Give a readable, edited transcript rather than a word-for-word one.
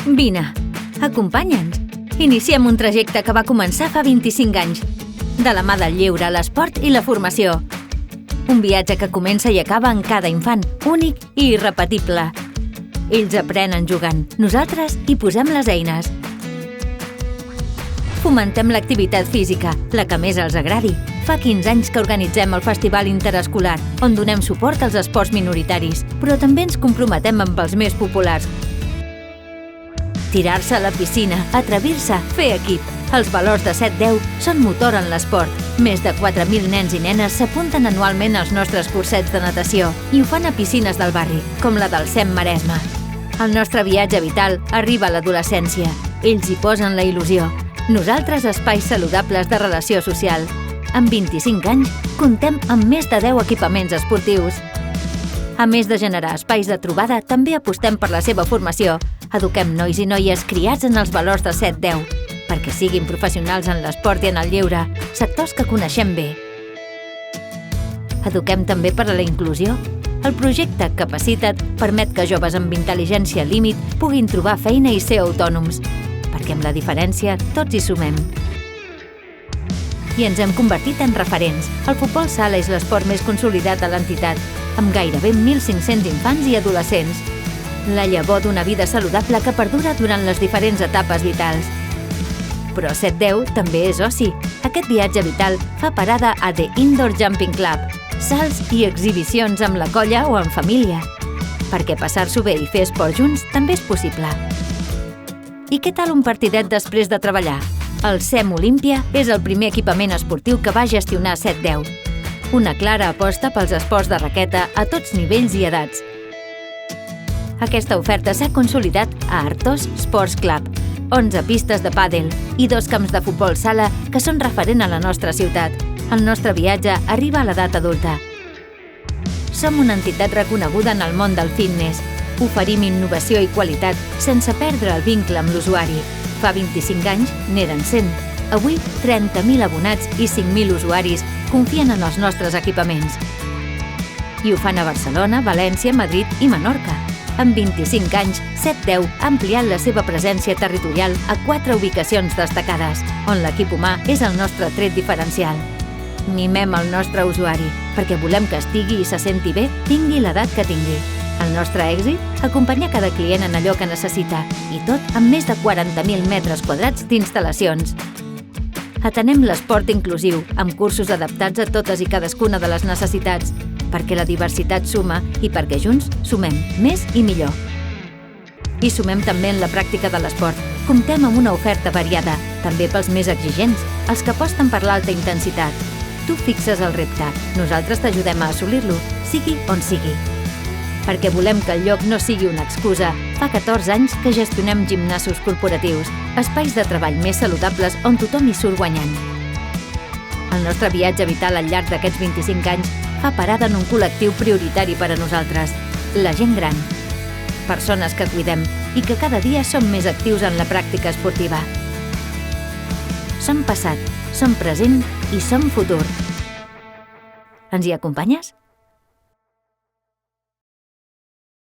Vine, acompanya'ns. Iniciem un trajecte que va començar fa 25 anys, de la mà del lleure, l'esport i la formació. Un viatge que comença i acaba en cada infant, únic i irrepetible. Ells aprenen jugant, nosaltres hi posem les eines. Fomentem l'activitat física, la que més els agradi. Fa 15 anys que organitzem el Festival Interescolar, on donem suport als esports minoritaris, però també ens comprometem amb els més populars. Tirar-se a la piscina, atrevir-se, fer equip. Els valors de 7-10 són motor en l'esport. Més de 4.000 nens i nenes s'apunten anualment als nostres cursets de natació i ho fan a piscines del barri, com la del SEM Maresme. El nostre viatge vital arriba a l'adolescència. Ells hi posen la il·lusió. Nosaltres, espais saludables de relació social. Amb 25 anys, comptem amb més de 10 equipaments esportius. A més de generar espais de trobada, també apostem per la seva formació. Eduquem nois i noies criats en els valors de 7-10, perquè siguin professionals en l'esport i en el lleure, sectors que coneixem bé. Eduquem també per a la inclusió. El projecte Capacita't permet que joves amb intel·ligència límit puguin trobar feina i ser autònoms, perquè amb la diferència tots hi sumem. I ens hem convertit en referents. El futbol sala és l'esport més consolidat de l'entitat, amb gairebé 1.500 infants i adolescents. La llavor d'una vida saludable que perdura durant les diferents etapes vitals. Però 7-10 també és oci. Aquest viatge vital fa parada a The Indoor Jumping Club, salts i exhibicions amb la colla o en família, perquè passar-s'ho bé i fer esport junts també és possible. I què tal un partidet després de treballar? El SEM Olímpia és el primer equipament esportiu que va gestionar 7-10. Una clara aposta pels esports de raqueta a tots nivells i edats. Aquesta oferta s'ha consolidat a Artos Sports Club, 11 pistes de pàdel i 2 camps de futbol sala que són referent a la nostra ciutat. El nostre viatge arriba a l'edat adulta. Som una entitat reconeguda en el món del fitness. Oferim innovació i qualitat sense perdre el vincle amb l'usuari. Fa 25 anys n'eren 100. Avui, 30.000 abonats i 5.000 usuaris confien en els nostres equipaments. I ho fan a Barcelona, València, Madrid i Menorca. En 25 anys, 7-10 ha ampliat la seva presència territorial a 4 ubicacions destacades, on l'equip humà és el nostre tret diferencial. Mimem el nostre usuari, perquè volem que estigui i se senti bé, tingui l'edat que tingui. El nostre èxit? Acompanyar cada client en allò que necessita, i tot amb més de 40.000 metres quadrats d'instal·lacions. Atenem l'esport inclusiu, amb cursos adaptats a totes i cadascuna de les necessitats, perquè la diversitat suma i perquè junts sumem més i millor. I sumem també en la pràctica de l'esport. Comptem amb una oferta variada, també pels més exigents, els que aposten per l'alta intensitat. Tu fixes el repte, nosaltres t'ajudem a assolir-lo, sigui on sigui. Perquè volem que el lloc no sigui una excusa, fa 14 anys que gestionem gimnasos corporatius, espais de treball més saludables on tothom hi surt guanyant. El nostre viatge vital al llarg d'aquests 25 anys fa parada en un col·lectiu prioritari per a nosaltres, la gent gran. Persones que cuidem i que cada dia som més actius en la pràctica esportiva. Som passat, som present i som futur. Ens hi acompanyes?